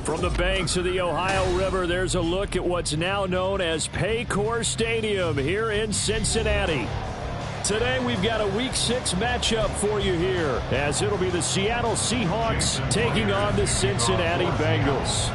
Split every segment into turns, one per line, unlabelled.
From the banks of the Ohio River, there's a look at what's now known as Paycor Stadium here in Cincinnati. Today we've got a Week 6 matchup for you here, as it'll be the Seattle Seahawks taking on the Cincinnati Bengals.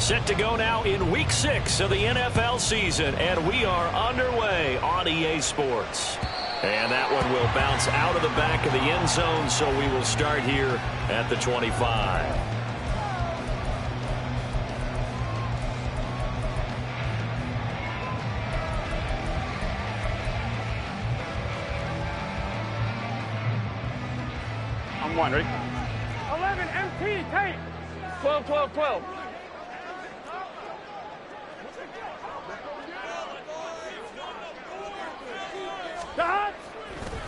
Set to go now in Week 6 of the NFL season, and we are underway on EA Sports. And that one will bounce out of the back of the end zone, so we will start here at the 25.
I'm one, ready? 11, MT, tape. 12, 12, 12.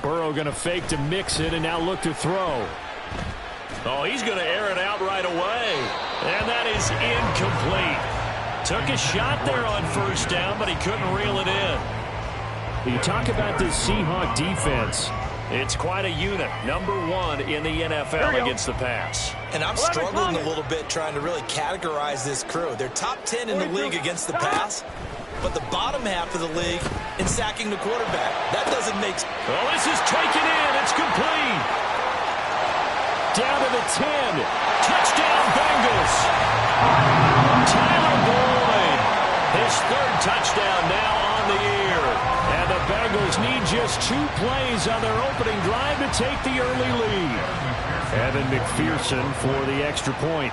Burrow going to fake to mix it and now look to throw. Oh, he's going to air it out right away. And that is incomplete. Took a shot there on first down, but he couldn't reel it in. You talk about this Seahawk defense. It's quite a unit. Number 1 in the NFL against the pass.
And I'm struggling a little bit trying to really categorize this crew. They're top 10 in the league against the pass, but the bottom half of the league in sacking the quarterback. That doesn't make sense.
Oh, this is taken in. It's complete. Down to the 10. Touchdown, Bengals. Tyler Boyd. His 3rd touchdown now on the year. And the Bengals need just 2 plays on their opening drive to take the early lead. Evan McPherson for the extra point.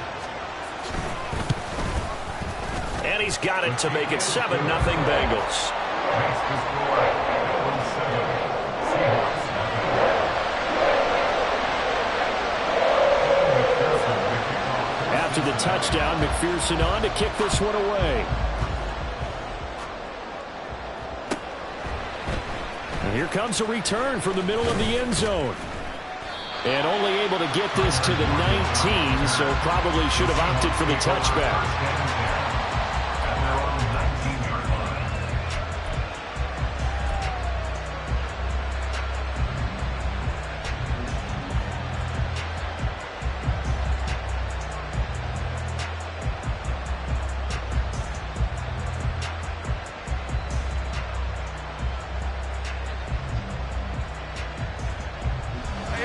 And he's got it to make it 7-0 Bengals. After the touchdown, McPherson on to kick this one away. And here comes a return from the middle of the end zone. And only able to get this to the 19, so probably should have opted for the touchback.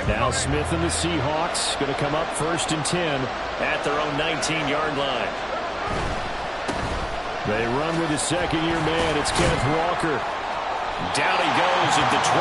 Now Smith and the Seahawks going to come up 1st and 10 at their own 19-yard line. They run with a second-year man. It's Kenneth Walker. Down he goes at the 23,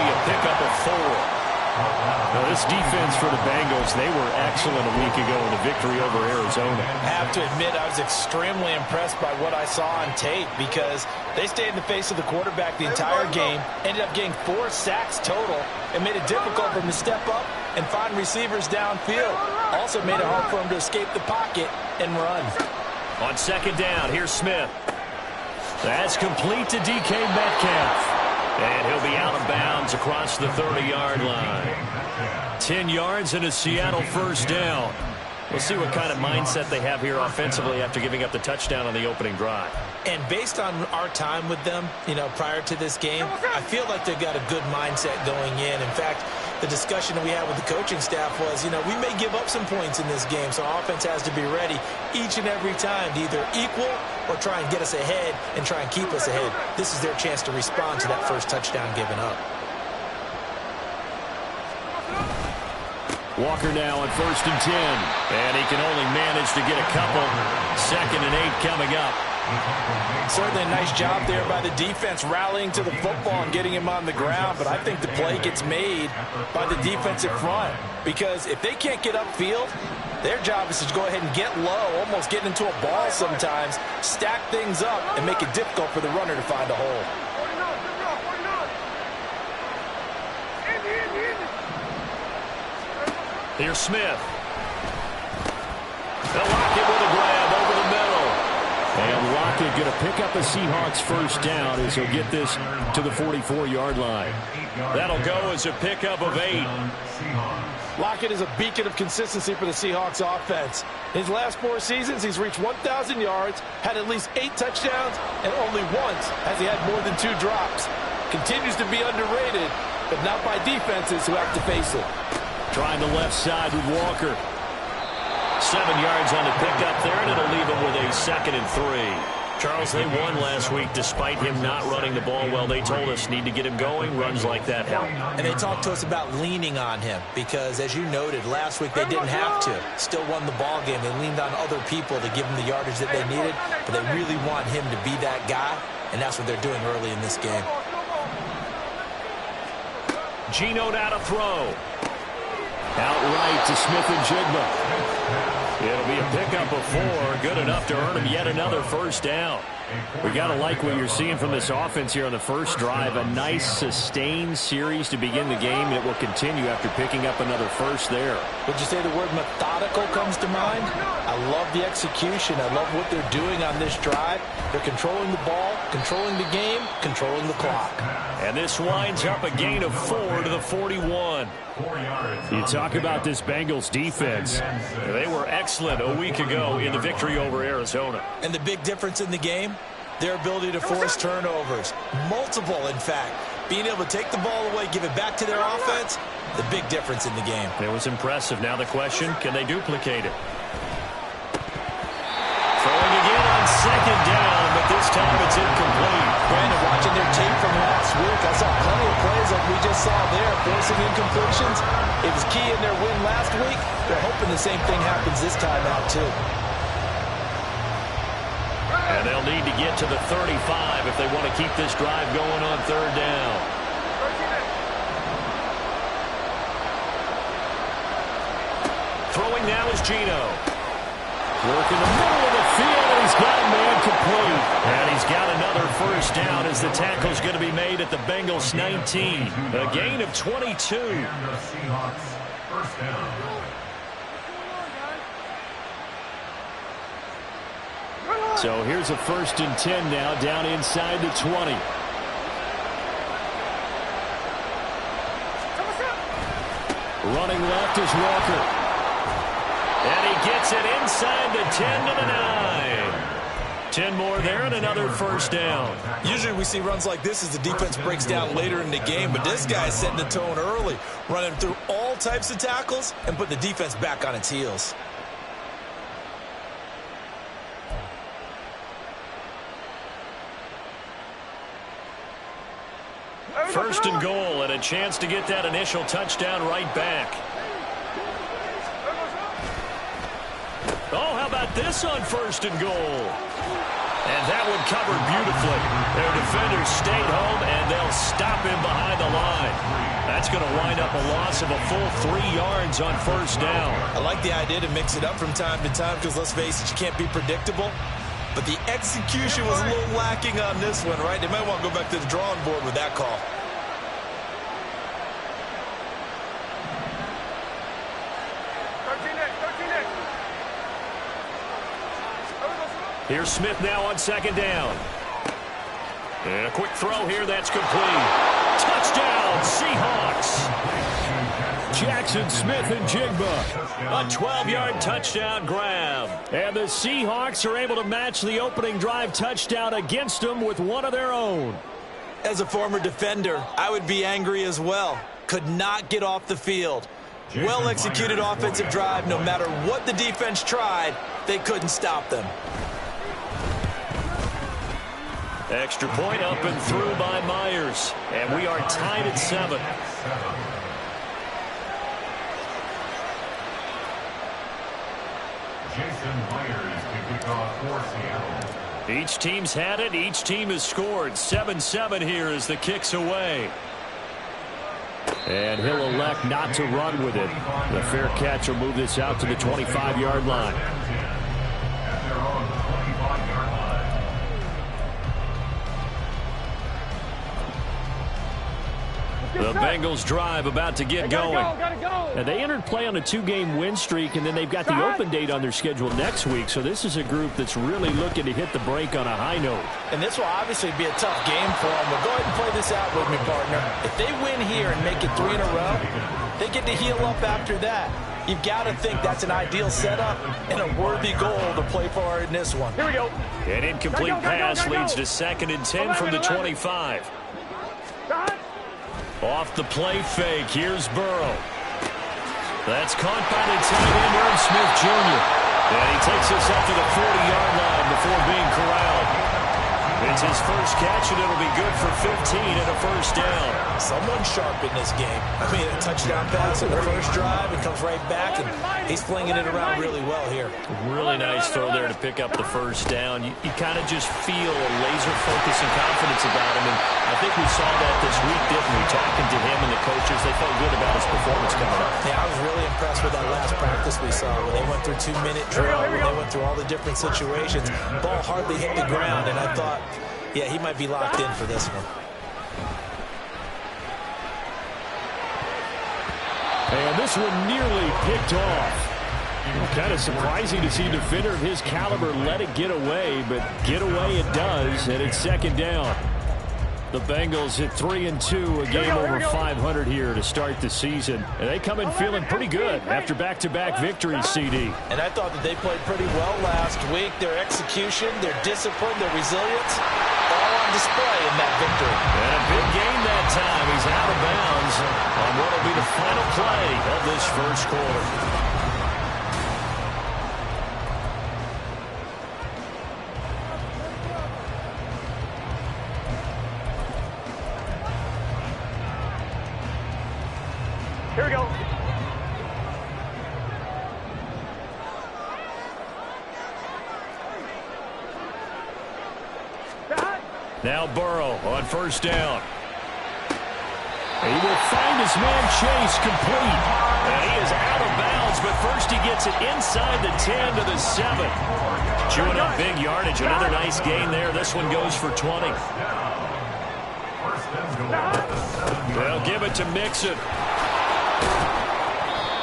a pickup of 4. Now, this defense for the Bengals, they were excellent a week ago in the victory over Arizona.
I have to admit, I was extremely impressed by what I saw on tape because they stayed in the face of the quarterback the entire game, ended up getting 4 sacks total, and made it difficult for him to step up and find receivers downfield. Also made it hard for him to escape the pocket and run.
On 2nd down, here's Smith. That's complete to DK Metcalf. And he'll be out of bounds across the 30-yard line. 10 yards and a Seattle 1st down. We'll see what kind of mindset they have here offensively after giving up the touchdown on the opening drive.
And based on our time with them, prior to this game, I feel like they've got a good mindset going in. In fact, the discussion that we had with the coaching staff was, we may give up some points in this game, so our offense has to be ready each and every time to either equal or try and get us ahead and try and keep us ahead. This is their chance to respond to that first touchdown given up.
Walker now on 1st and 10. And he can only manage to get a couple. 2nd and 8 coming up.
Certainly a nice job there by the defense rallying to the football and getting him on the ground, but I think the play gets made by the defensive front because if they can't get upfield, their job is to go ahead and get low, almost get into a ball sometimes, stack things up, and make it difficult for the runner to find a hole.
Here's Smith. They'll lock it with a grab over the middle. And Lockett going to pick up a Seahawks 1st down as he'll get this to the 44-yard line. That'll go as a pickup of 8.
Lockett is a beacon of consistency for the Seahawks offense. In his last 4 seasons, he's reached 1,000 yards, had at least 8 touchdowns, and only once has he had more than 2 drops. Continues to be underrated,
but not by defenses who have to face it.
Trying the left side with Walker. 7 yards on the pickup there, and it'll leave him with a 2nd and 3. Charles, they won last week despite him not running the ball well. They told us need to get him going. Runs like that help.
And they talked to us about leaning on him because, as you noted, last week they didn't have to. Still won the ball game. They leaned on other people to give them the yardage that they needed, but they really want him to be that guy, and that's what they're doing early in this game.
Geno now to throw. Outright to Smith-Njigba. It'll be a pickup of 4, good enough to earn him yet another first down. We got to like what you're seeing from this offense here on the first drive. A nice, sustained series to begin the game, and it will continue after picking up another first there.
Would you say the word methodical comes to mind? I love the execution. I love what they're doing on this drive. They're controlling the ball, controlling the game, controlling the clock.
And this winds up a gain of 4 to the 41. You talk about this Bengals defense. They were excellent a week ago in the victory over Arizona.
And the big difference in the game, their ability to force turnovers. Multiple, in fact. Being able to take the ball away, give it back to their offense, the big difference in the game.
It was impressive. Now the question, can they duplicate it? Throwing again on 2nd down, but this time it's incomplete.
Brandon, watching their tape from last week, I saw plenty of plays like we just saw there, forcing incompletions. It was key in their win last week. They're hoping the same thing happens this time out, too.
And they'll need to get to the 35 if they want to keep this drive going on 3rd down. Throwing now is Geno. Working the middle of the field, and he's got a man complete. And he's got another first down as the tackle's going to be made at the Bengals 19. A gain of 22. So here's a 1st and 10 now, down inside the 20. Running left is Walker. And he gets it inside the 10 to the 9. 10 more there and another first down.
Usually we see runs like this as the defense breaks down later in the game, but this guy's setting the tone early, running through all types of tackles and putting the defense back on its heels.
First and goal, and a chance to get that initial touchdown right back. Oh, how about this on 1st and goal? And that one covered beautifully. Their defenders stayed home, and they'll stop him behind the line. That's going to wind up a loss of a full 3 yards on 1st down.
I like the idea to mix it up from time to time because, let's face it, you can't be predictable. But the execution was a little lacking on this one, right? They might want to go back to the drawing board with that call.
Here's Smith now on 2nd down. And a quick throw here, that's complete. Touchdown, Seahawks. Jackson Smith-Njigba. A 12-yard touchdown grab. And the Seahawks are able to match the opening drive touchdown against them with one of their own.
As a former defender, I would be angry as well. Could not get off the field. Well-executed offensive drive. No matter what the defense tried, they couldn't stop them.
Extra point up and through by Myers. And we are tied at 7. Each team's had it. Each team has scored. 7-7 here as the kick's away. And he'll elect not to run with it. The fair catch will move this out to the 25-yard line. The Bengals drive about to get going. Now, they entered play on a 2-game win streak, and then they've got the open date on their schedule next week. So this is a group that's really looking to hit the break on a high note.
And this will obviously be a tough game for them. But go ahead and play this out with me, partner. If they win here and make it 3 in a row, they get to heal up after that. You've got to think that's an ideal setup and a worthy goal to play for in this one.
Here we go.
An incomplete pass leads to 2nd and 10 from the 25. Off the play fake, here's Burrow. That's caught by the tight end, Irv Smith Jr. And he takes us up to the 40-yard line before being corralled. It's his first catch, and it'll be good for 15 and a first down.
Someone sharp in this game. I mean, a touchdown pass in the first drive and comes right back, and he's flinging it around really well here.
Really nice throw there to pick up the first down. You kind of just feel a laser focus and confidence about him, and I think we saw that this week, didn't we? Talking to him and the coaches, they felt good about his performance coming up.
Yeah, I was really impressed with that last practice we saw when they went through 2-minute drill, when they went through all the different situations. Ball hardly hit the ground, and I thought, yeah, he might be locked in for this one.
And this one nearly picked off. Kind of surprising to see a defender of his caliber let it get away, but get away it does, and it's second down. The Bengals at 3-2, a game over 500 here to start the season. And they come in feeling pretty good after back-to-back victories, CD.
And I thought that they played pretty well last week. Their execution, their discipline, their resilience, all on display in that victory.
And a big game that time. He's out of bounds on what will be the final play of this first quarter.
Here we go.
Now Burrow on first down. He will find his man Chase complete. And he is out of bounds, but first he gets it inside the 10 to the 7. Chewing up big yardage. Another nice gain there. This one goes for 20. They'll give it to Mixon.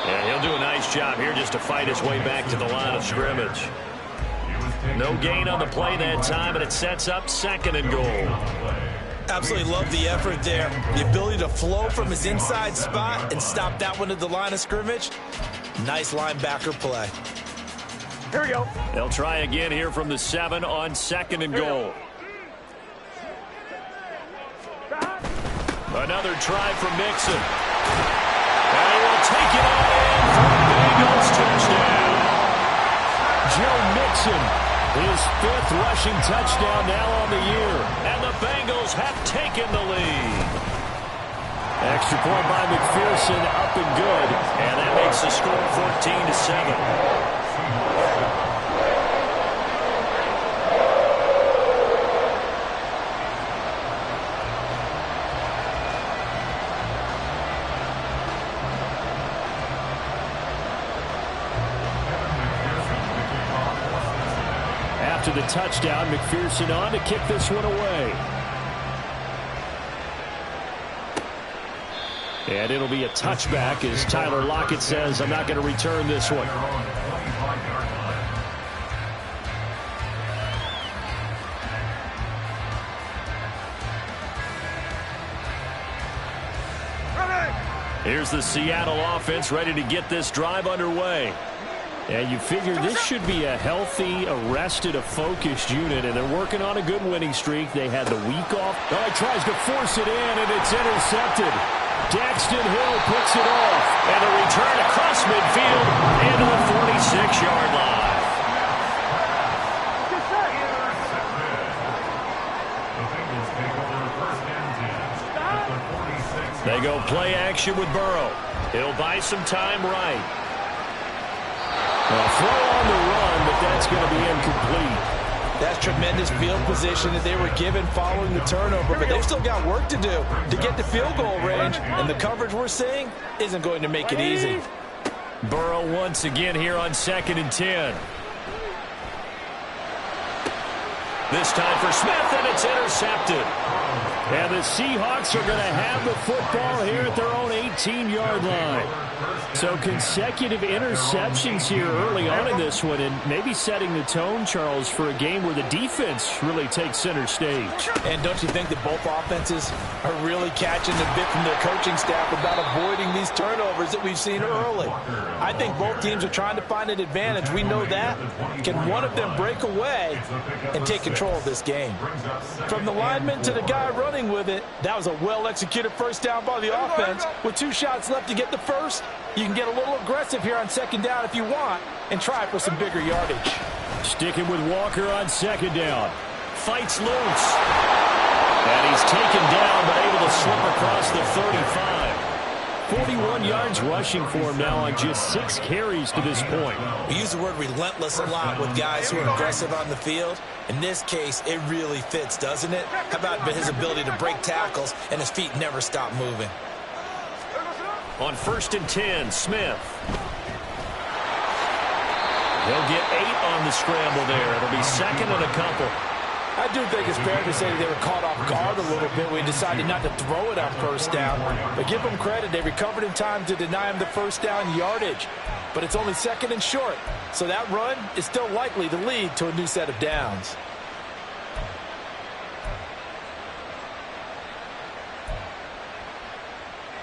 Yeah, he'll do a nice job here just to fight his way back to the line of scrimmage. No gain on the play that time, and it sets up second and goal.
Absolutely love the effort there. The ability to flow from his inside spot and stop that one at the line of scrimmage. Nice linebacker play.
Here we go.
They'll try again here from the 7 on second and goal. Another try from Mixon. And he will take it on in for a Bengals touchdown. Joe Mixon, his 5th rushing touchdown now on the year. And the Bengals have taken the lead. Extra point by McPherson, up and good. And that makes the score 14-7. To the touchdown, McPherson on to kick this one away. And it'll be a touchback as Tyler Lockett says, I'm not going to return this one. Here's the Seattle offense ready to get this drive underway. And you figure this should be a healthy, arrested, a focused unit, and they're working on a good winning streak. They had the week off. Oh, he tries to force it in, and it's intercepted. Daxton Hill picks it off, and a return across midfield into the 46-yard line. They go play action with Burrow. He'll buy some time right. A throw on the run, but that's going to be incomplete.
That's tremendous field position that they were given following the turnover, but they've still got work to do to get to field goal range, and the coverage we're seeing isn't going to make it easy.
Burrow once again here on 2nd and 10. This time for Smith, and it's intercepted. And the Seahawks are going to have the football here at their own 18-yard line. So consecutive interceptions here early on in this one, and maybe setting the tone, Charles, for a game where the defense really takes center stage.
And don't you think that both offenses are really catching the bit from their coaching staff about avoiding these turnovers that we've seen early? I think both teams are trying to find an advantage. We know that. Can one of them break away and take control of this game? From the lineman to the guy running with it, that was a well-executed first down by the offense. With 2 shots left to get the first, you can get a little aggressive here on second down if you want and try for some bigger yardage.
Sticking with Walker on second down. Fights loose. And he's taken down but able to slip across the 35. 41 yards rushing for him now on just 6 carries to this point.
We use the word relentless a lot with guys who are aggressive on the field. In this case, it really fits, doesn't it? How about his ability to break tackles and his feet never stop moving?
On 1st and 10, Smith. He'll get 8 on the scramble there. It'll be 2nd and a couple.
I do think it's fair to say that they were caught off guard a little bit. We decided not to throw it on first down. But give them credit. They recovered in time to deny him the first down yardage. But it's only 2nd and short. So that run is still likely to lead to a new set of downs.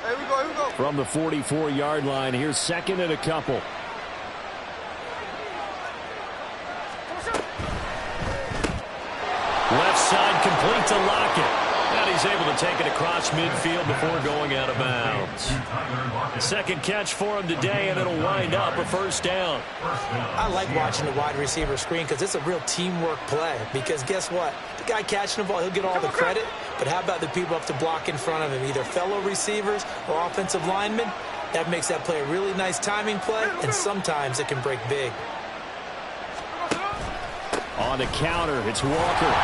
Here we go.
From the 44-yard line, here's 2nd and a couple. Left side complete to Lockett. And he's able to take it across midfield before going out of bounds. 2nd catch for him today, and it'll wind up a first down.
I like watching the wide receiver screen because it's a real teamwork play. Because guess what? The guy catching the ball, he'll get all the credit. But how about the people up to block in front of him, either fellow receivers or offensive linemen? That makes that play a really nice timing play, and sometimes it can break big.
On the counter, it's Walker.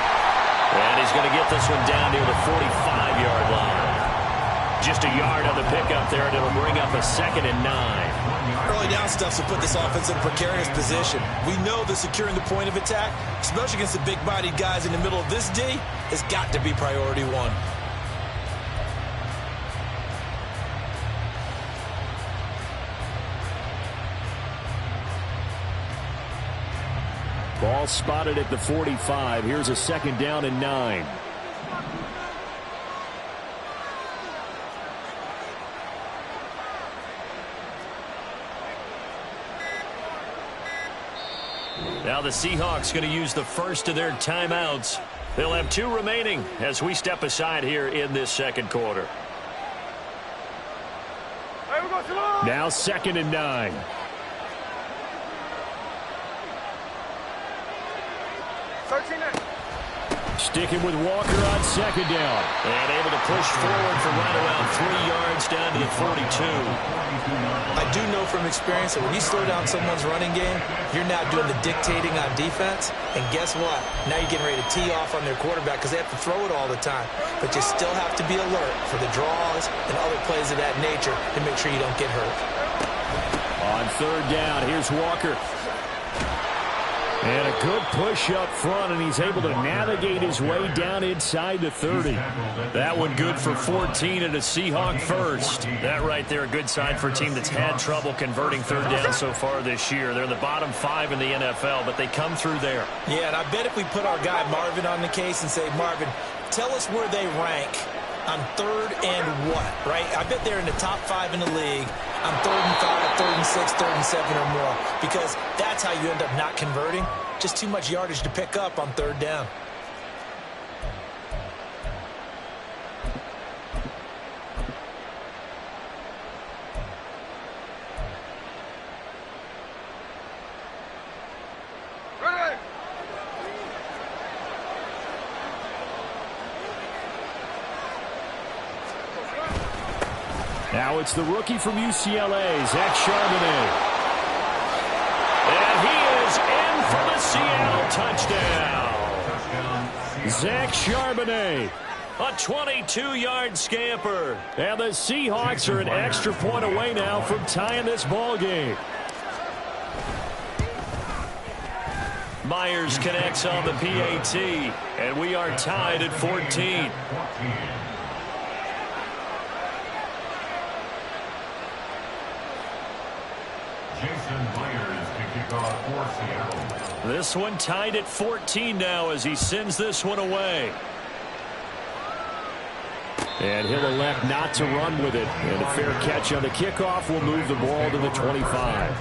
And he's going to get this one down near the 45-yard line. Just a yard on the pickup there, and it'll bring up a 2nd and 9.
Early down stuff to put this offense in a precarious position. We know that securing the point of attack, especially against the big-bodied guys in the middle of this D, has got to be priority 1.
Ball spotted at the 45. Here's a 2nd down and 9. Now the Seahawks going to use the first of their timeouts. They'll have 2 remaining as we step aside here in this 2nd quarter. Now 2nd and 9. Sticking with Walker on 2nd down. And able to push forward for right around 3 yards down to the 42.
I do know from experience that when you slow down someone's running game, you're now doing the dictating on defense. And guess what? Now you're getting ready to tee off on their quarterback because they have to throw it all the time. But you still have to be alert for the draws and other plays of that nature to make sure you don't get hurt.
On 3rd down, here's Walker. And a good push up front, and he's able to navigate his way down inside the 30. That one good for 14 and a Seahawk first. That right there, a good sign for a team that's had trouble converting 3rd down so far this year. They're in the bottom 5 in the NFL, but they come through there.
Yeah, and I bet if we put our guy Marvin on the case and say, Marvin, tell us where they rank on 3rd and what, right? I bet they're in the top 5 in the league on 3rd and 5, 3rd and 6, 3rd and 7 or more, because that's how you end up not converting. Just too much yardage to pick up on 3rd down.
Now it's the rookie from UCLA, Zach Charbonnet. And he is in for the Seattle touchdown. Zach Charbonnet, a 22-yard scamper. And the Seahawks are an extra point away now from tying this ball game. Myers connects on the PAT, and we are tied at 14. This one tied at 14 now as he sends this one away. And he'll elect not to run with it. And a fair catch on the kickoff will move the ball to the 25.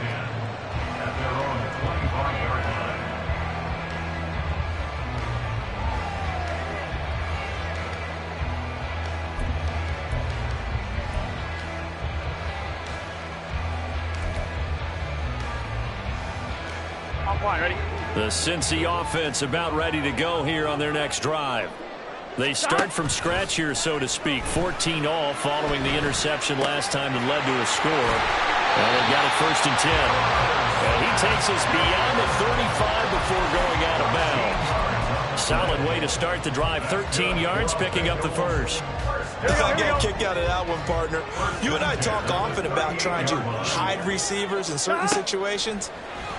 Ready?
The Cincy offense about ready to go here on their next drive. They start from scratch here, so to speak. 14-all following the interception last time that led to a score. And they've got it 1st and 10. And he takes us beyond the 35 before going out of bounds. Solid way to start the drive. 13 yards, picking up the first.
I'll get a kick out of that one, partner. You and I talk often about trying to hide receivers in certain situations.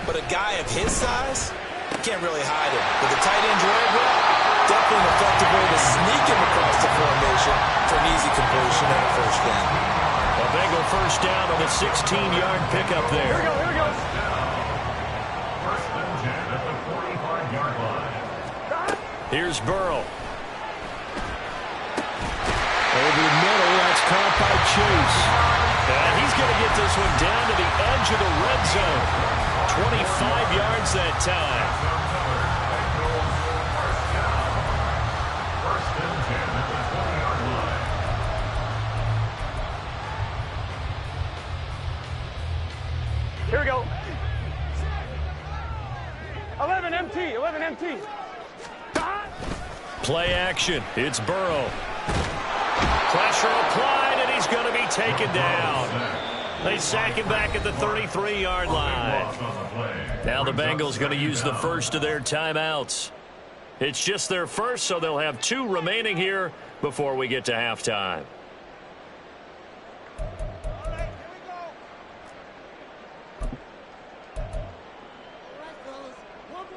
But a guy of his size, you can't really hide him. With a tight end drag route, definitely an effective way to sneak him across the formation for an easy completion and a first down.
A Bengal first down on the 16-yard pickup there.
Here we go.
First and 10 at the 45-yard line.
Here's Burrow. Over the middle, that's caught by Chase. And he's going to get this one down to the edge of the red zone. 25 yards that time.
First and 10 at the 20-yard line.
Here we go. 11 MT. 11 MT.
Play action. It's Burrow. Pressure applied, and he's going to be taken down. They sack him back at the 33-yard line. Now the Bengals going to use the first of their timeouts. It's just their first, so they'll have 2 remaining here before we get to halftime.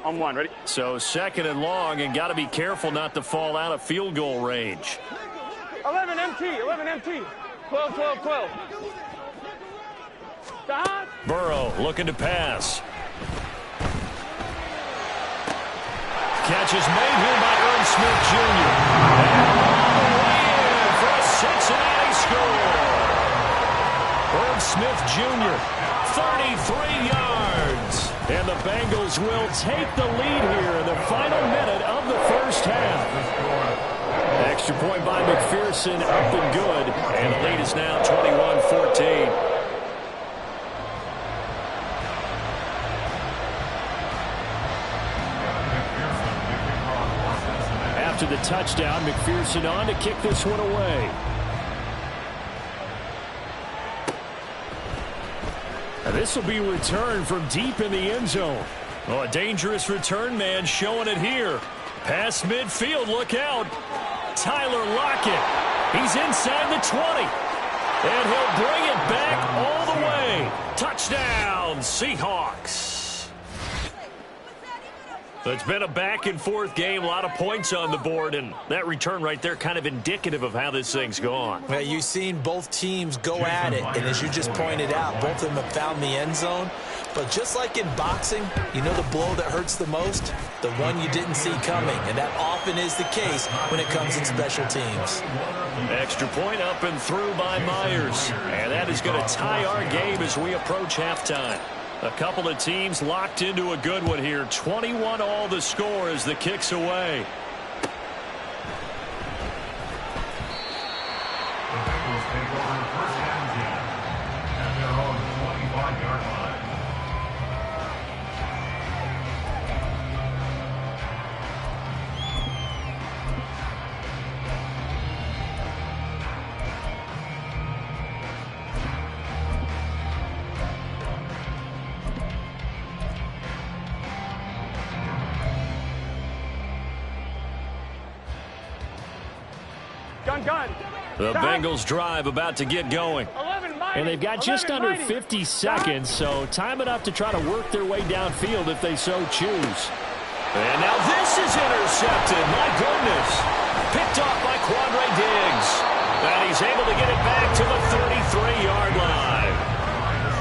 On one, ready?
So 2nd and long, and got to be careful not to fall out of field goal range.
11 MT. 11 MT. 12, 12, 12.
Burrow looking to pass. Catch is made here by Irv Smith Jr. And all the way in for a Cincinnati score. Irv Smith Jr., 33 yards. And the Bengals will take the lead here in the final minute of the first half. Extra point by McPherson, up and good. And the lead is now 21-14. After the touchdown, McPherson on to kick this one away. And this will be returned from deep in the end zone. Oh, a dangerous return man showing it here. Past midfield, look out. Tyler Lockett. He's inside the 20. And he'll bring it back all the way. Touchdown, Seahawks. It's been a back-and-forth game, a lot of points on the board, and that return right there kind of indicative of how this thing's gone.
Well, you've seen both teams go at it, and as you just pointed out, both of them have found the end zone. But just like in boxing, you know the blow that hurts the most? The one you didn't see coming, and that often is the case when it comes in special teams.
Extra point up and through by Myers, and that is going to tie our game as we approach halftime. A couple of teams locked into a good one here. 21-all the score as the kick's away.
The Bengals take over first and 10 at their own 25-yard line.
Gun.
The Bengals drive about to get going.
11 minus,
And they've got just
11
under
minus.
50 seconds, so time enough to try to work their way downfield if they so choose. And now this is intercepted. My goodness. Picked off by Quandre Diggs. And he's able to get it back to the 33-yard line.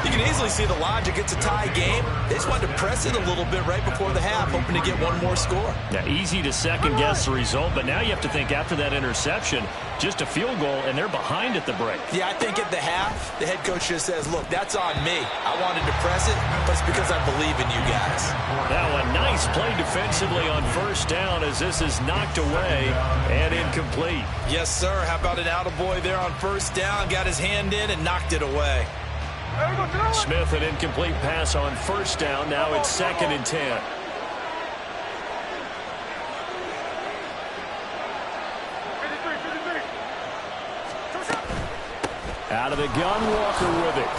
You can can easily see the logic. It's a tie game. They just wanted to press it a little bit right before the half, hoping to get one more score.
Now, easy to second-guess the result, but now you have to think after that interception, just a field goal, and they're behind at the break.
Yeah, I think at the half, the head coach just says, look, that's on me. I wanted to press it, but it's because I believe in you guys.
Now, a nice play defensively on first down as this is knocked away and incomplete.
Yes, sir. How about an attaboy there on first down? Got his hand in and knocked it away.
Smith, an incomplete pass on first down. Now it's 2nd and 10. Out of the gun, Walker with it.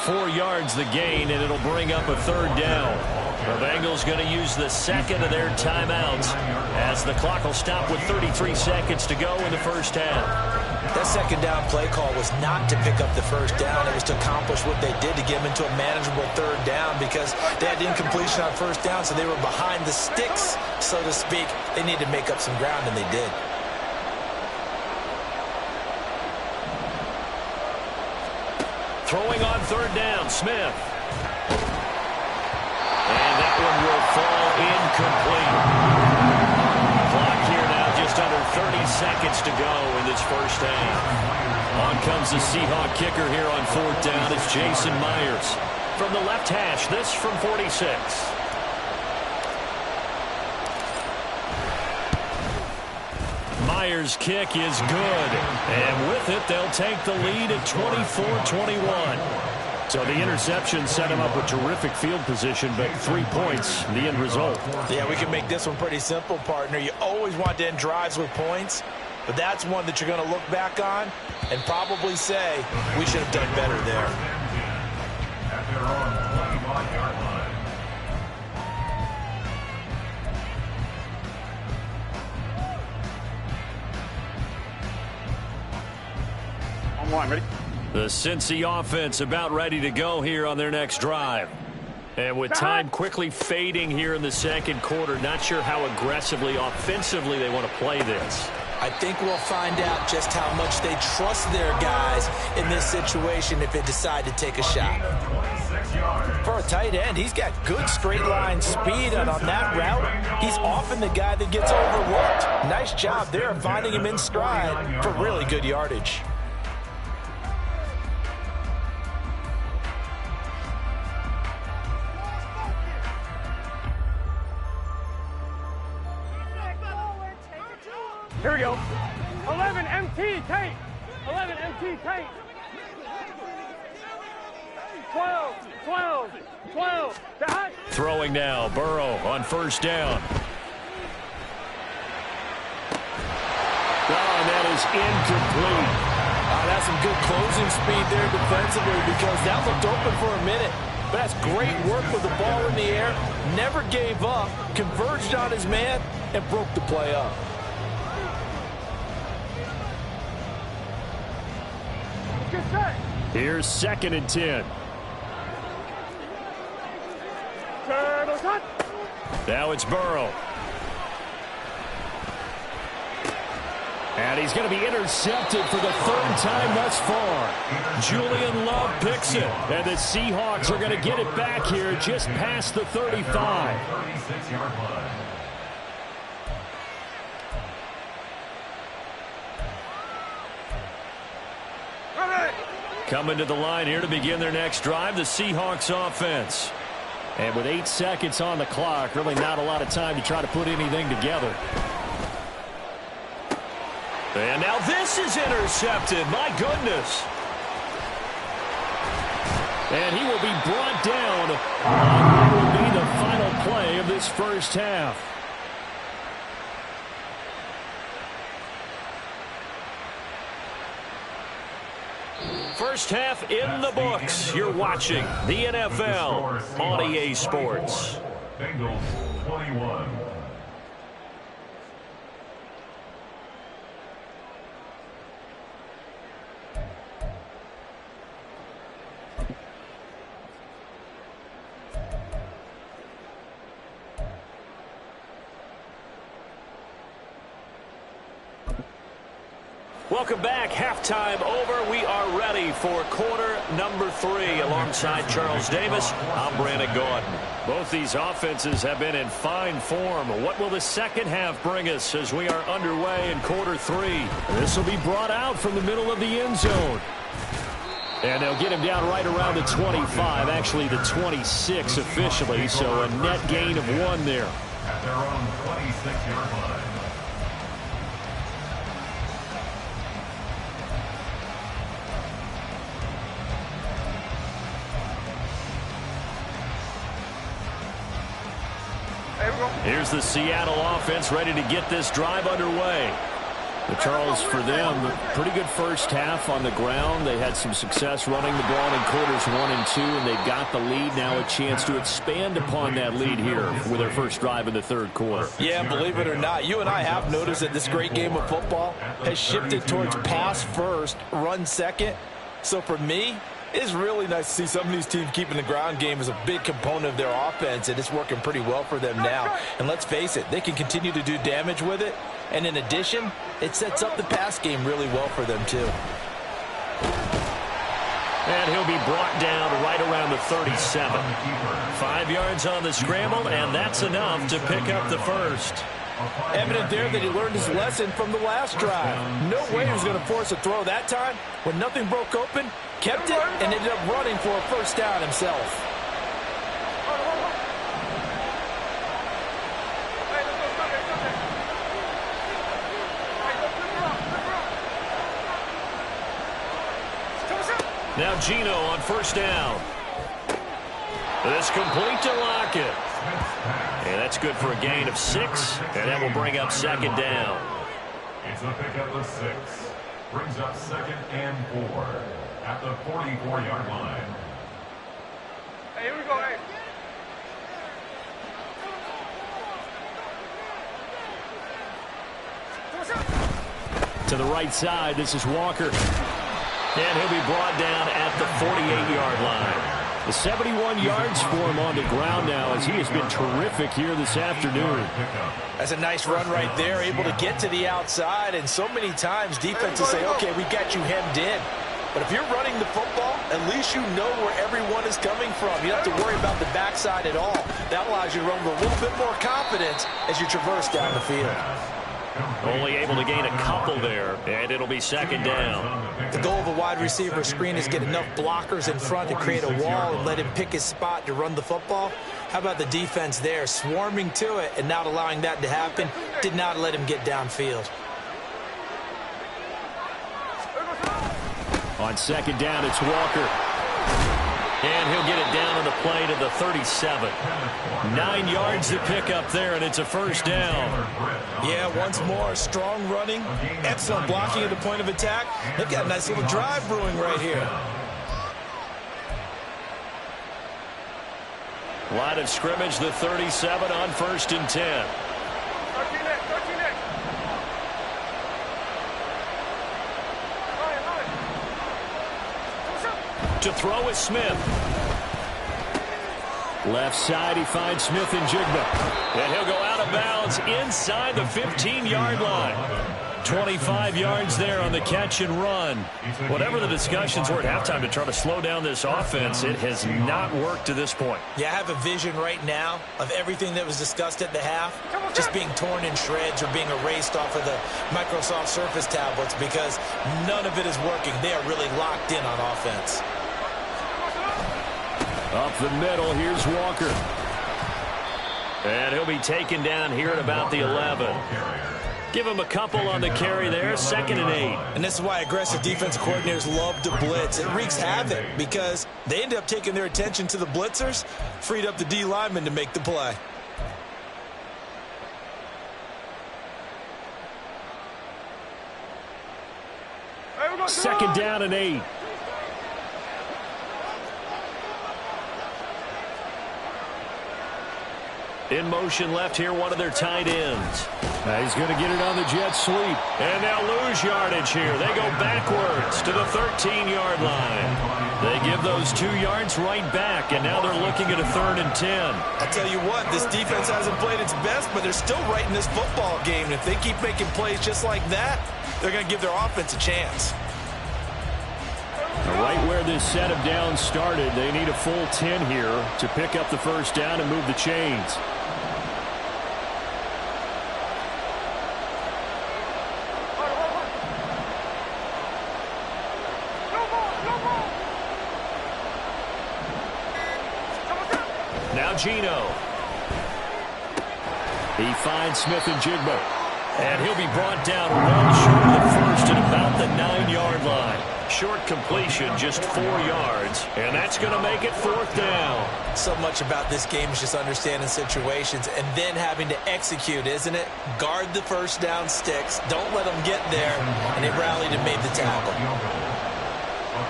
4 yards the gain, and it'll bring up a 3rd down. The Bengals going to use the second of their timeouts as the clock will stop with 33 seconds to go in the first half.
That second down play call was not to pick up the first down. It was to accomplish what they did to get them into a manageable 3rd down because they had incompletion on first down, so they were behind the sticks, so to speak. They needed to make up some ground, and they did.
Throwing on 3rd down, Smith. And that one will fall incomplete. Clock here now, just under 30 seconds to go in this first half. On comes the Seahawk kicker here on 4th down. It's Jason Myers. From the left hash, this from 46. Myers' kick is good. And with it, they'll take the lead at 24-21. So the interception set him up with terrific field position, but 3 points, the end result.
Yeah, we can make this one pretty simple, partner. You always want to end drives with points, but that's one that you're going to look back on and probably say, we should have done better there.
At their own 25-yard line.
On one, ready?
The Cincy offense about ready to go here on their next drive. And with time quickly fading here in the second quarter, not sure how aggressively, offensively they want to play this.
I think we'll find out just how much they trust their guys in this situation if they decide to take a shot. For a tight end, he's got good straight line speed, and on that route, he's often the guy that gets overlooked. Nice job there of finding him in stride for really good yardage.
Here we go. 11 MT tape. 11 MT tape. 12, 12, 12.
Throwing now, Burrow on first down. And that is incomplete.
That's some good closing speed there defensively because that looked open for a minute. But that's great work with the ball in the air. Never gave up, converged on his man, and broke the play up.
Here's 2nd and 10. Now it's Burrow. And he's going to be intercepted for the 3rd time thus far. Julian Love picks it. And the Seahawks are going to get it back here just past the 35.
36-yard line.
Coming to the line here to begin their next drive, the Seahawks offense. And with 8 seconds on the clock, really not a lot of time to try to put anything together. And now this is intercepted. My goodness. And he will be brought down on what will be the final play of this first half. First half in the books. You're watching the NFL on EA Sports.
Bengals 21.
Welcome back. Halftime over. We are ready for quarter number 3. Alongside Charles Davis, I'm Brandon Gordon. Both these offenses have been in fine form. What will the second half bring us as we are underway in quarter 3? This will be brought out from the middle of the end zone. And they'll get him down right around the 25, actually the 26 officially, so a net gain of 1 there.
At their own 26-yard line.
Here's the Seattle offense ready to get this drive underway. But Charles, for them, pretty good first half on the ground. They had some success running the ball in quarters 1 and 2, and they've got the lead now, a chance to expand upon that lead here with their first drive in the third quarter.
Yeah, believe it or not, you and I have noticed that this great game of football has shifted towards pass first, run second. So for me, it's really nice to see some of these teams keeping the ground game as a big component of their offense, and it's working pretty well for them now. And let's face it, they can continue to do damage with it. And in addition, it sets up the pass game really well for them, too.
And he'll be brought down right around the 37. 5 yards on the scramble, and that's enough to pick up the first.
Evident there that he learned his lesson from the last drive. No way he was going to force a throw that time. When nothing broke open, kept it, and ended up running for a first down himself.
Now Gino on first down. This complete to Lockett. And that's good for a gain of 6, and that will bring up second down.
It's a pickup of 6. Brings up 2nd and 4 at the 44-yard line.
Hey, here we go, hey.
To the right side, this is Walker. And he'll be brought down at the 48-yard line. The 71 yards for him on the ground now as he has been terrific here this afternoon.
That's a nice run right there, able to get to the outside. And so many times defenses say, okay, we got you hemmed in. But if you're running the football, at least you know where everyone is coming from. You don't have to worry about the backside at all. That allows you to run with a little bit more confidence as you traverse down the field.
Only able to gain a couple there, and it'll be second down.
The goal of a wide receiver screen is get enough blockers in front to create a wall and let him pick his spot to run the football. How about the defense there, swarming to it and not allowing that to happen, did not let him get downfield.
On second down, it's Walker. And he'll get it down on the play to the 37. 9 yards to pick up there, and it's a first down.
Yeah, once more, strong running, excellent blocking at the point of attack. They've got a nice little drive brewing right here.
Line of scrimmage, the 37 on 1st and 10. To throw is Smith. Left side, he finds Smith and Jigba. And he'll go out of bounds inside the 15-yard line. 25 yards there on the catch and run. Whatever the discussions were at halftime to try to slow down this offense, it has not worked to this point.
Yeah, I have a vision right now of everything that was discussed at the half just being torn in shreds or being erased off of the Microsoft Surface tablets because none of it is working. They are really locked in on offense.
Up the middle, here's Walker. And he'll be taken down here at about the 11. Give him a couple on the carry there, 2nd and 8.
And this is why aggressive defensive coordinators love to blitz. It wreaks havoc because they end up taking their attention to the blitzers, freed up the D lineman to make the play.
Second down and 8. In motion left here, one of their tight ends. Now he's going to get it on the jet sweep. And they'll lose yardage here. They go backwards to the 13-yard line. They give those 2 yards right back, and now they're looking at a 3rd and 10.
I tell you what, this defense hasn't played its best, but they're still right in this football game. And if they keep making plays just like that, they're going to give their offense a chance.
Right where this set of downs started, they need a full 10 here to pick up the first down and move the chains. Now Gino. He finds Smith and Jigba. And he'll be brought down well short of the first at about the 9-yard line. Short completion, just 4 yards. And that's going to make it 4th down.
So much about this game is just understanding situations and then having to execute, isn't it? Guard the first down sticks. Don't let them get there. And they rallied and made the tackle.
A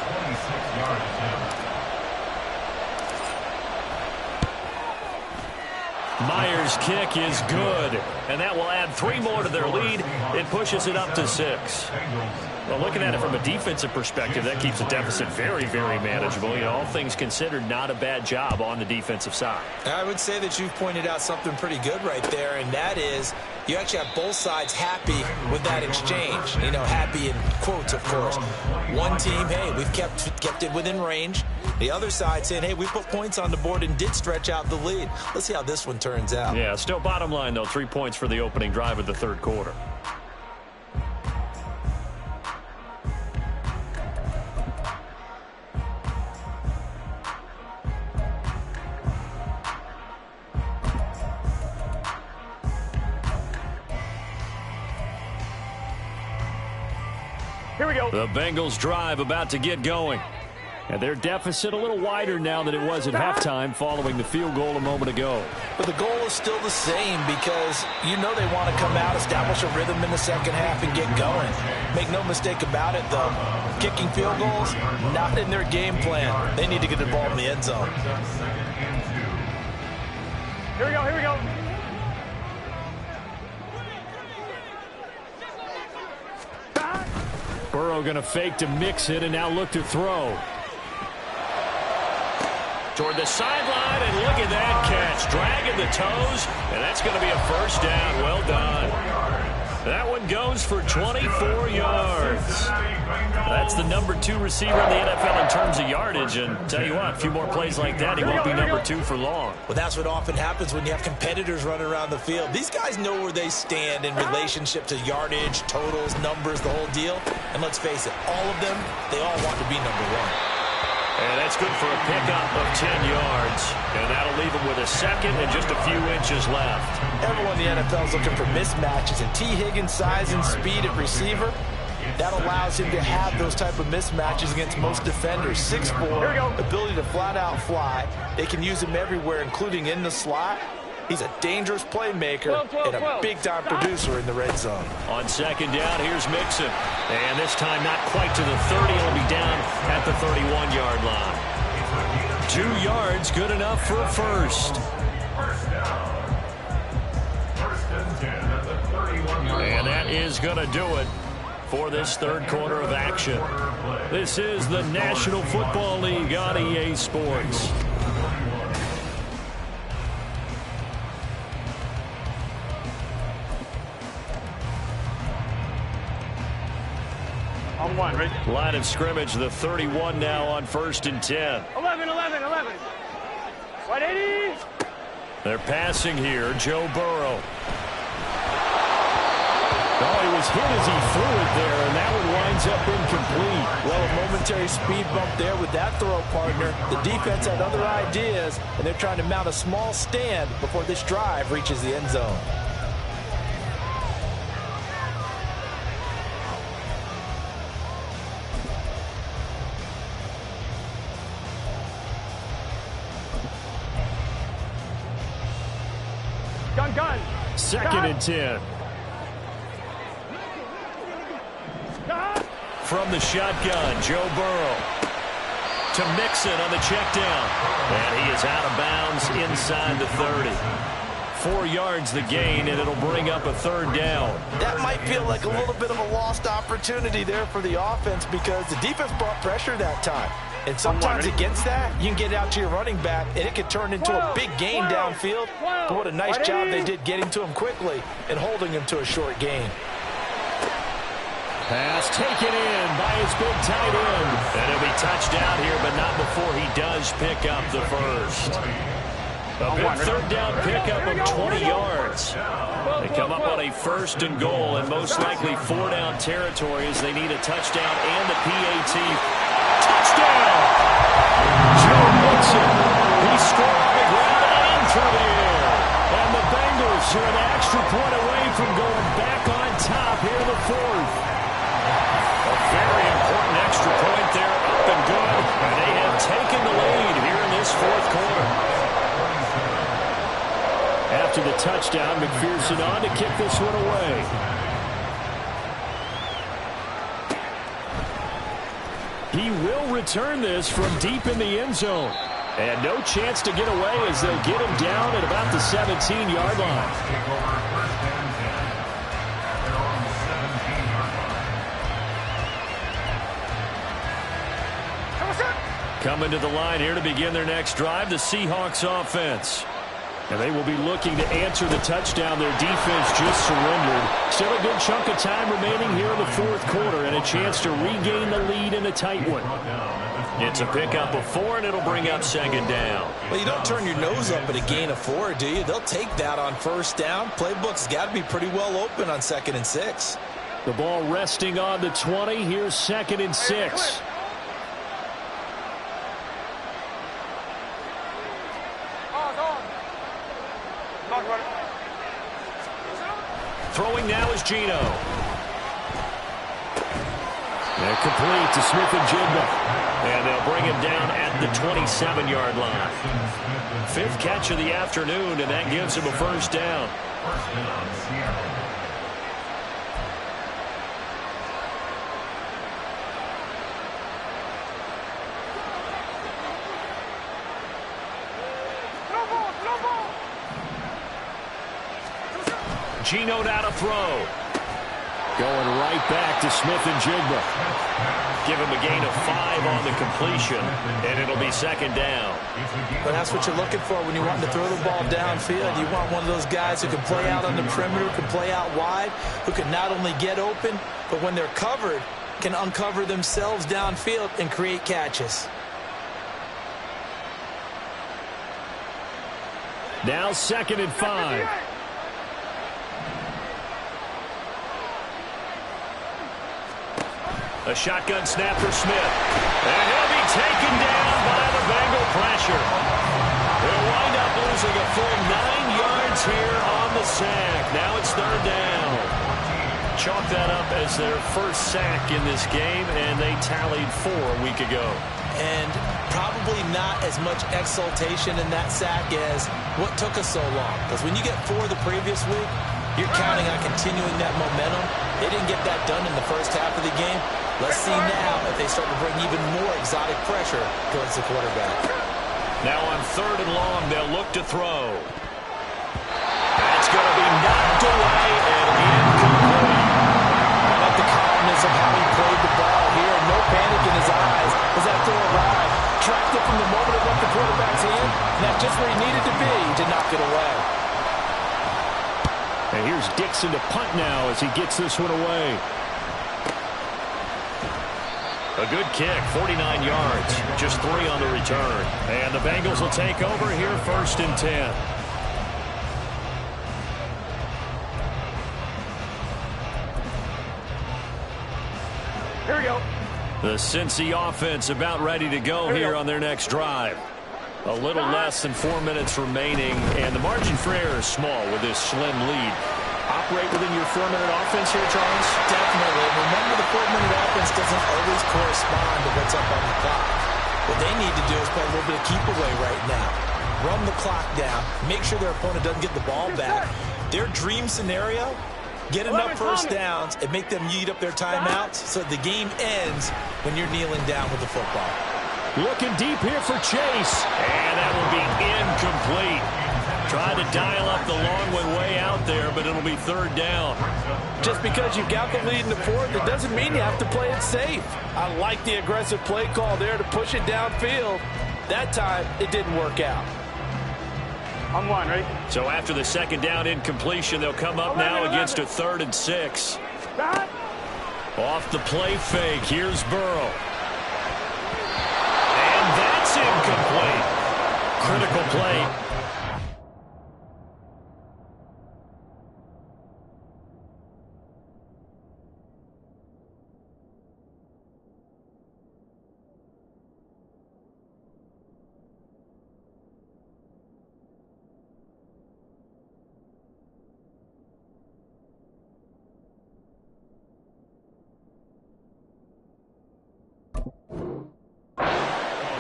26-yard attempt.
Myers' kick is good, and that will add 3 more to their lead. It pushes it up to 6. Well, looking at it from a defensive perspective, that keeps the deficit very, very manageable. You know, all things considered, not a bad job on the defensive side.
I would say that you've pointed out something pretty good right there, and that is you actually have both sides happy with that exchange. You know, happy in quotes, of course. One team, hey, we've kept it within range. The other side saying, hey, we put points on the board and did stretch out the lead. Let's see how this one turns out.
Yeah, still bottom line, though, 3 points for the opening drive of the 3rd quarter.
Here we go.
The Bengals drive about to get going. And their deficit a little wider now than it was at halftime following the field goal a moment ago.
But the goal is still the same because you know they want to come out, establish a rhythm in the second half, and get going. Make no mistake about it, though. Kicking field goals, not in their game plan. They need to get the ball in the end zone.
Here we go, here we go.
Burrow going to fake to mix it and now look to throw. Toward the sideline, and look at that catch. Dragging the toes, and that's going to be a first down. Well done. That one goes for 24 yards. That's the number 2 receiver in the NFL in terms of yardage. And tell you what, a few more plays like that, he won't be number 2 for long.
Well, that's what often happens when you have competitors running around the field. These guys know where they stand in relationship to yardage, totals, numbers, the whole deal. And let's face it, all of them, they all want to be number 1.
And that's good for a pickup of 10 yards. And that'll leave him with a second and just a few inches left.
Everyone in the NFL is looking for mismatches. And T. Higgins' size and speed at receiver, that allows him to have those type of mismatches against most defenders. 6'4", ability to flat-out fly. They can use him everywhere, including in the slot. He's a dangerous playmaker and a big-time producer in the red zone.
On second down, here's Mixon. And this time not quite to the 30. He'll be down at the 31-yard line. 2 yards, good enough for a first. And that is going to do it for this 3rd quarter of action. This is the National Football League on EA Sports.
On 1, ready?
Line of scrimmage, the 31 now on 1st and 10.
11. 180.
They're passing here, Joe Burrow. Oh, he was hit as he threw it there, and that one winds up incomplete.
Well, a momentary speed bump there with that throw partner. The defense had other ideas, and they're trying to mount a small stand before this drive reaches the end zone.
Gun.
2nd and 10. From the shotgun, Joe Burrow to Mixon on the check down. And he is out of bounds inside the 30. 4 yards the gain, and it'll bring up a 3rd down.
That might feel like a little bit of a lost opportunity there for the offense because the defense brought pressure that time. And sometimes against that, you can get out to your running back, and it can turn into a big gain downfield. But what a nice job they did getting to him quickly and holding him to a short gain.
Pass taken in by his big tight end. And it'll be touchdown here, but not before he does pick up the first. A big 3rd down pickup of 20 yards. They come up on a 1st and goal, and most likely 4-down territory as they need a touchdown and a PAT. Touchdown! Joe Mixon. He scored on the ground and through the air. And the Bengals are an extra point away from going back on top here in the 4th. A very important extra point there, up and good. And they have taken the lead here in this 4th quarter. After the touchdown, McPherson on to kick this one away. He will return this from deep in the end zone. And no chance to get away as they'll get him down at about the 17-yard line. Coming to the line here to begin their next drive, the Seahawks offense. And they will be looking to answer the touchdown. Their defense just surrendered. Still a good chunk of time remaining here in the 4th quarter and a chance to regain the lead in a tight one. It's a pickup of 4, and it'll bring up 2nd down.
Well, you don't turn your nose up at a gain of 4, do you? They'll take that on 1st down. Playbook's got to be pretty well open on 2nd and 6.
The ball resting on the 20. Here's 2nd and 6. Throwing now is Geno. And complete to Smith-Njigba. And they'll bring him down at the 27-yard line. 5th catch of the afternoon, and that gives him a 1st down. Geno down to throw. Going right back to Smith-Njigba. Give him a gain of 5 on the completion, and it'll be 2nd down.
But that's what you're looking for when you want to throw the ball downfield. You want one of those guys who can play out on the perimeter, can play out wide, who can not only get open, but when they're covered, can uncover themselves downfield and create catches.
Now 2nd and 5. A shotgun snap for Smith. And he'll be taken down by the Bengal pressure. They'll wind up losing a full 9 yards here on the sack. Now it's 3rd down. Chalk that up as their 1st sack in this game, and they tallied 4 a week ago.
And probably not as much exultation in that sack as what took us so long. Because when you get 4 the previous week, you're counting on continuing that momentum. They didn't get that done in the 1st half of the game. Let's see now if they start to bring even more exotic pressure towards the quarterback.
Now on 3rd and long, they'll look to throw. That's going to be knocked away and incomplete.
I like the calmness of how he played the ball here. No panic in his eyes as that throw arrived. Tracked it from the moment it left the quarterback's hand. And that's just where he needed to be to knock it away.
And here's Dixon to punt now as he gets this one away. A good kick, 49 yards, just 3 on the return. And the Bengals will take over here, 1st and 10.
Here we go.
The Cincy offense about ready to go here on their next drive. A little less than 4 minutes remaining, and the margin for error is small with this slim lead. Operate within your 4-minute offense here, Charles?
Definitely. Remember, the 4-minute offense doesn't always correspond to what's up on the clock. What they need to do is play a little bit of keep away right now. Run the clock down. Make sure their opponent doesn't get the ball back. Their dream scenario, get enough 1st downs and make them eat up their timeouts so the game ends when you're kneeling down with the football.
Looking deep here for Chase. And that will be incomplete. Tried to to dial up the long one way out there, but it'll be third down.
Just because you've got the lead in the fourth, it doesn't mean you have to play it safe. I like the aggressive play call there to push it downfield. That time, it didn't work out.
On one, ready?
So after the second down incompletion, they'll come up now against a 3rd and 6. Off the play fake, here's Burrow. And that's incomplete. Critical play.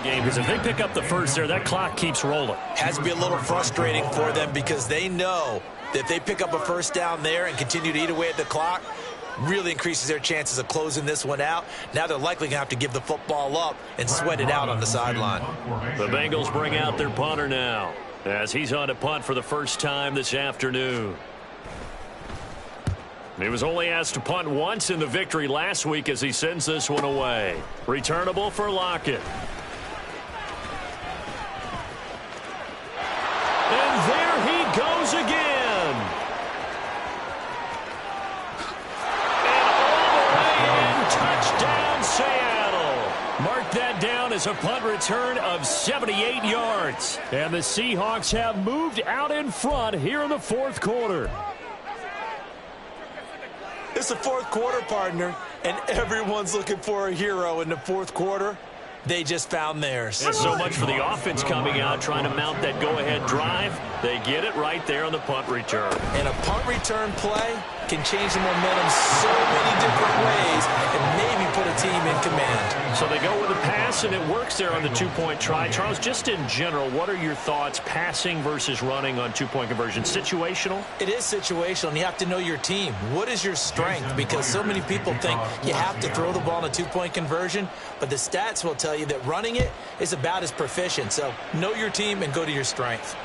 Because if they pick up the first there, that clock keeps rolling.
Has to be a little frustrating for them because they know that if they pick up a first down there and continue to eat away at the clock, really increases their chances of closing this one out. Now they're likely going to have to give the football up and sweat it out on the sideline.
The Bengals bring out their punter now as he's on to punt for the first time this afternoon. He was only asked to punt once in the victory last week as he sends this one away. Returnable for Lockett. And there he goes again. And all the way in, touchdown Seattle. Mark that down as a punt return of 78 yards. And the Seahawks have moved out in front here in the fourth quarter.
It's the fourth quarter, partner, and everyone's looking for a hero in the fourth quarter. They just found theirs.
And so much for the offense coming out, trying to mount that go-ahead drive. They get it right there on the punt return.
And a punt return play can change the momentum so many different ways and maybe put a team in command.
So they go with a pass, and it works there on the two-point try. Charles, just in general, what are your thoughts passing versus running on two-point conversion? Situational?
It is situational, and you have to know your team. What is your strength? Because so many people think you have to throw the ball in a two-point conversion, but the stats will tell you that running it is about as proficient. So know your team and go to your strength.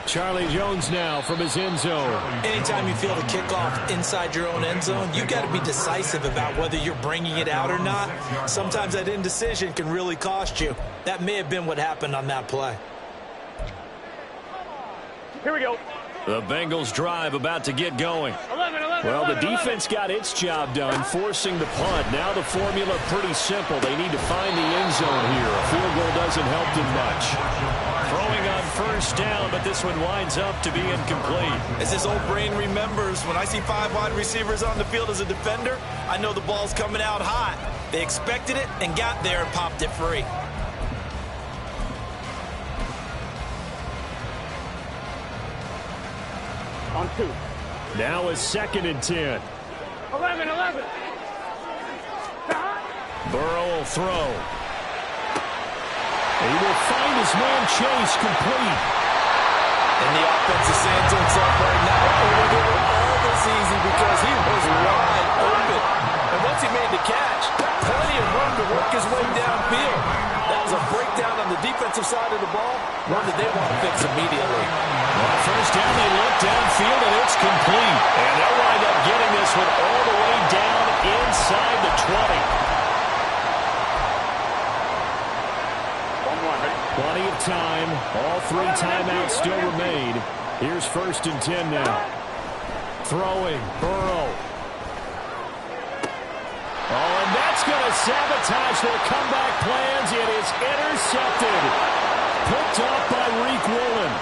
Charlie Jones now from his end zone.
Anytime you feel the kickoff inside your own end zone, you've got to be decisive about whether you're bringing it out or not. Sometimes that indecision can really cost you. That may have been what happened on that play.
Here we go.
The Bengals drive about to get going.
11.
Well, the defense got its job done, forcing the punt. Now the formula pretty simple. They need to find the end zone here. A field goal doesn't help them much. Throwing on first down, but this one winds up to be incomplete.
As his old brain remembers, when I see 5 wide receivers on the field as a defender, I know the ball's coming out hot. They expected it and got there and popped it free.
On 2.
Now a 2nd and 10.
11.
Burrow will throw. He will find his man Chase complete.
And the offense is saying to himself right now, oh, we're doing all this easy because he was wide open.
And once he made the catch, plenty of room to work his way downfield. That was a breakdown on the defensive side of the ball, one that they want to fix immediately.
Well, first down, they look downfield, and it's complete. And they'll wind up getting this one all the way down inside the 20. Plenty of time. All 3 timeouts still remain. Here's 1st and 10 now. Throwing. Burrow. Oh, and that's going to sabotage their comeback plans. It is intercepted. Picked off by Reek Woolen.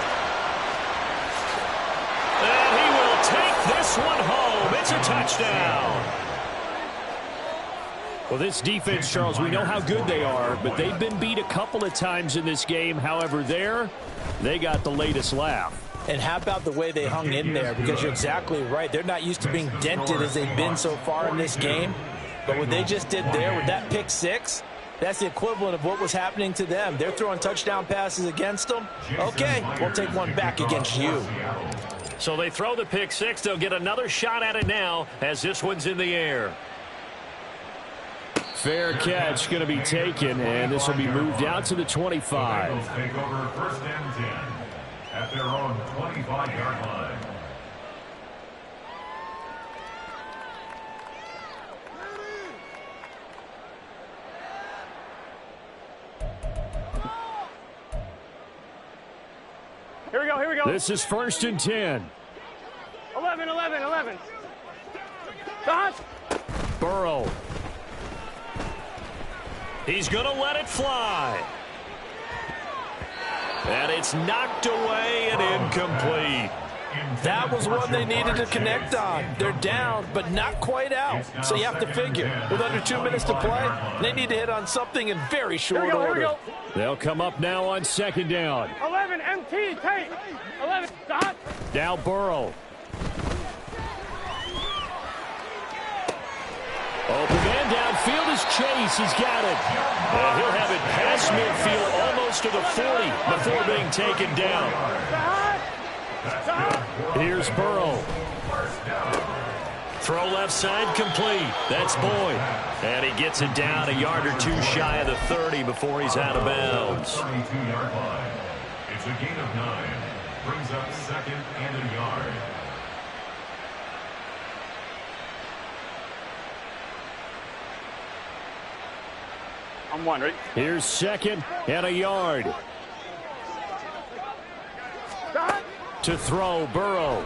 And he will take this one home. It's a touchdown. Well, this defense, Charles, we know how good they are, but they've been beat a couple of times in this game. However, they got the latest laugh.
And how about the way they hung in there? Because you're exactly right. They're not used to being dented as they've been so far in this game. But what they just did there with that pick 6, that's the equivalent of what was happening to them. They're throwing touchdown passes against them. Okay, we'll take one back against you.
So they throw the pick 6. They'll get another shot at it now as this one's in the air. Fair catch going to be taken, and this will be moved out to the 25.
at their own 25-yard line.
Here we go, here we go.
This is 1st and 10.
11, 11, 11. Dodge.
Burrow. He's going to let it fly. And it's knocked away and incomplete.
That was one they needed to connect on. They're down, but not quite out. So you have to figure, with under 2 minutes to play, they need to hit on something in very short order.
Here we go.
They'll come up now on 2nd down.
11, MT, take. 11, dodge.
Now Burrow. Open man downfield is Chase. He's got it. And he'll have it past midfield almost to the 40 before being taken down. Here's Burrow. Throw left side complete. That's Boyd. And he gets it down a yard or two shy of the 30 before he's out of bounds.
32-yard line. It's a gain of 9. Brings up 2nd and a yard.
I'm one, right?
Here's 2nd and a yard.
Dodge.
To throw, Burrow.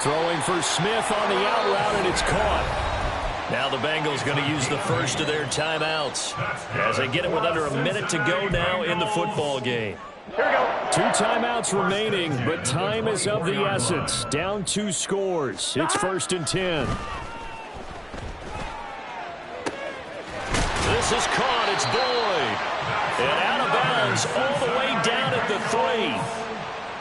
Throwing for Smith on the out route, and it's caught. Now the Bengals going to use the first of their timeouts as they get it with under a minute to go now in the football game.
Here we go.
2 timeouts remaining, but time is of the essence. Down 2 scores. It's 1st and 10. This is caught. It's Boyd. And out of bounds all the way down at the 3.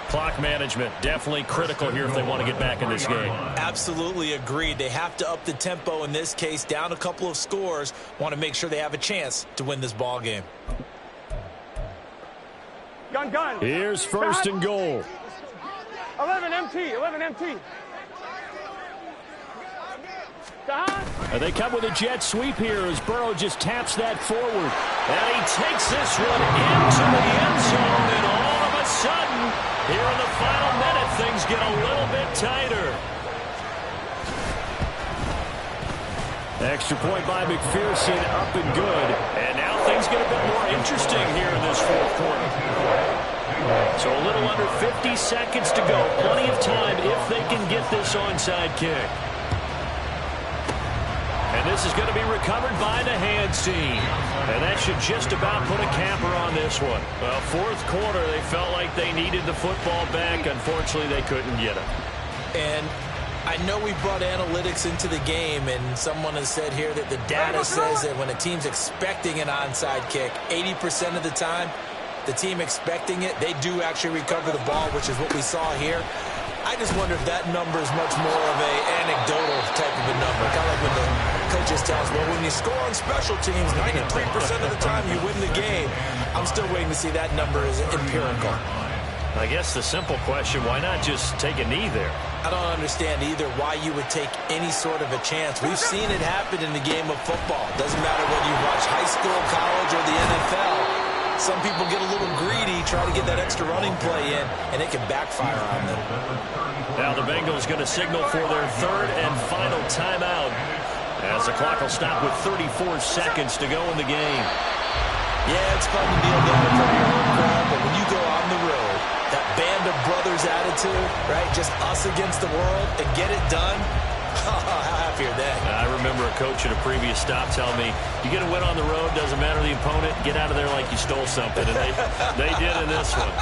Clock management definitely critical here if they want to get back in this game.
Absolutely agreed. They have to up the tempo in this case, down a couple of scores. Want to make sure they have a chance to win this ball game.
Gun, gun.
Here's 1st and goal.
11, MT, 11, MT.
And they come with a jet sweep here as Burrow just taps that forward. And he takes this one into the end zone, and all of a sudden, here in the final minute, things get a little bit tighter. Extra point by McPherson, up and good. And now things get a bit more interesting here in this 4th quarter. So a little under 50 seconds to go. Plenty of time if they can get this onside kick. And this is going to be recovered by the hands team. And that should just about put a capper on this one. Well, 4th quarter, they felt like they needed the football back. Unfortunately, they couldn't get it.
And I know we brought analytics into the game, and someone has said here that the data says that when a team's expecting an onside kick, 80% of the time, the team expecting it, they do actually recover the ball, which is what we saw here. I just wonder if that number is much more of a anecdotal type of a number. Kind of like when the coaches tell us, well, when you score on special teams, 93% of the time you win the game. I'm still waiting to see that number is empirical.
I guess the simple question, why not just take a knee there?
I don't understand either why you would take any sort of a chance. We've seen it happen in the game of football. Doesn't matter whether you watch high school, college, or the NFL. Some people get a little greedy, try to get that extra running play in, and it can backfire on them.
Now the Bengals going to signal for their 3rd and final timeout as the clock will stop with 34 seconds to go in the game.
Yeah, it's fun to kneel down in front of your home crowd, but when you go on the road, that band of brothers attitude, right, just us against the world, and get it done, how happy are they?
I remember a coach at a previous stop telling me, you get a win on the road, doesn't matter the opponent, get out of there like you stole something. And they did in this one.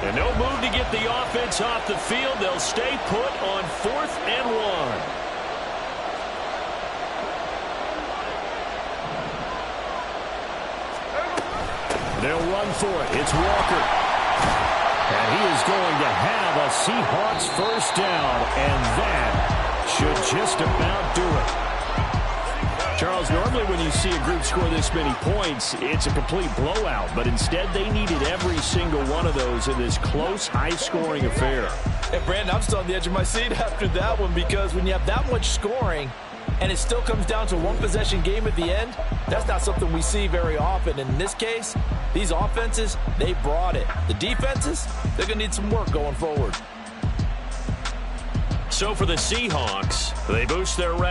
And no move to get the offense off the field. They'll stay put on 4th and 1. They'll run for it. It's Walker. And he is going to have a Seahawks first down. And that should just about do it. Charles, normally when you see a group score this many points, it's a complete blowout. But instead, they needed every single one of those in this close, high-scoring affair.
And, Brandon, I'm still on the edge of my seat after that one because when you have that much scoring and it still comes down to a one-possession game at the end, that's not something we see very often. And in this case, these offenses, they brought it. The defenses, they're going to need some work going forward.
So for the Seahawks, they boost their record.